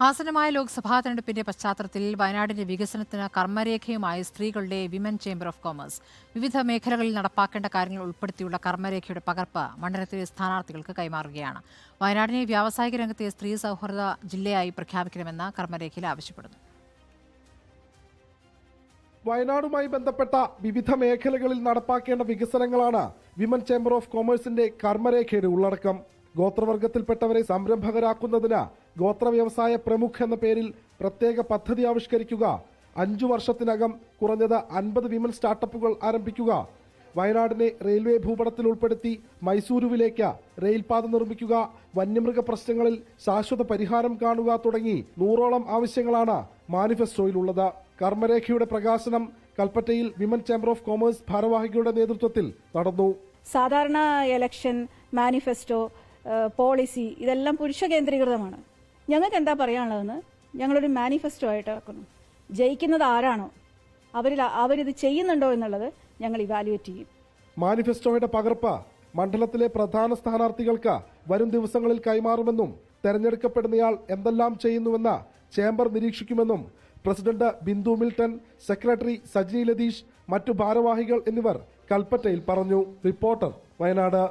ആസന്നമായ ലോക്സഭാ തെരഞ്ഞെടുപ്പിന്റെ പശ്ചാത്തലത്തിൽ വയനാടിന്റെ വികസനത്തിന് കർമ്മരേഖയുമായി സ്ത്രീകളുടെ വിമൻ ചേംബർ ഓഫ് കൊമേഴ്സ് വിവിധ മേഖലകളിൽ നടപ്പാക്കേണ്ട കാര്യങ്ങൾ ഉൾപ്പെടുത്തിയുള്ള കർമ്മരേഖയുടെ പകർപ്പ് മണ്ഡലത്തിലെ സ്ഥാനാർത്ഥികൾക്ക് കൈമാറുകയാണ്. വയനാടിനെ വ്യാവസായിക രംഗത്തെ സ്ത്രീ സൗഹൃദ ജില്ലയായി പ്രഖ്യാപിക്കണമെന്ന് കർമ്മരേഖയിൽ ആവശ്യപ്പെടുന്നു. വയനാടുമായി ബന്ധപ്പെട്ട വിവിധ മേഖലകളിൽ നടപ്പാക്കേണ്ട വികസനങ്ങളാണ് വിമൻ ചേംബർ ഓഫ് കൊമേഴ്സിന്റെ കർമ്മരേഖയുടെ ഉള്ളടക്കം. ഗോത്രവർഗത്തിൽപ്പെട്ടവരെ സംരംഭകരാക്കുന്നതിന് ഗോത്ര വ്യവസായ പ്രമുഖ് എന്ന പേരിൽ പ്രത്യേക പദ്ധതി ആവിഷ്കരിക്കുക, 5 വർഷത്തിനകം കുറഞ്ഞത് 50 വിമൻ സ്റ്റാർട്ടപ്പുകൾ ആരംഭിക്കുക, വയനാടിനെ റെയിൽവേ ഭൂപടത്തിൽ ഉൾപ്പെടുത്തി മൈസൂരുവിലേക്ക് റെയിൽപാത നിർമ്മിക്കുക, വന്യമൃഗ പ്രശ്നങ്ങളിൽ ശാശ്വത പരിഹാരം കാണുക തുടങ്ങി 100ഓളം ആവശ്യങ്ങളാണ് മാനിഫെസ്റ്റോയിലുള്ളത്. കർമ്മരേഖയുടെ പ്രകാശനം കൽപ്പറ്റയിൽ വിമൻ ചേംബർ ഓഫ് കൊമേഴ്സ് ഭാരവാഹികളുടെ നേതൃത്വത്തിൽ നടന്നു. സാധാരണ ഇലക്ഷൻ, മാനിഫെസ്റ്റോ, പോളിസി ഇതെല്ലാം പുരുഷ കേന്ദ്രീകൃതമാണ്. ഞങ്ങൾക്ക് എന്താ പറയാനുള്ളതെന്ന് ഞങ്ങളൊരു മാനിഫെസ്റ്റോ ആയിട്ട് ഇറക്കുന്നു. ജയിക്കുന്നത് ആരാണോ അവരിത് ചെയ്യുന്നുണ്ടോ എന്നുള്ളത് ഞങ്ങൾ ഇവാലുവേറ്റ് ചെയ്യും. മാനിഫെസ്റ്റോയുടെ പകർപ്പ് മണ്ഡലത്തിലെ പ്രധാന സ്ഥാനാർത്ഥികൾക്ക് വരും ദിവസങ്ങളിൽ കൈമാറുമെന്നും തെരഞ്ഞെടുക്കപ്പെടുന്നയാൾ എന്തെല്ലാം ചെയ്യുന്നുവെന്ന് ചേംബർ നിരീക്ഷിക്കുമെന്നും president Bindu Milton, secretary Sajini Latheesh, മറ്റു ഭാരവാഹികൾ എന്നിവർ കൽപ്പറ്റയിൽ പറഞ്ഞു. റിപ്പോർട്ടർ, വയനാട്.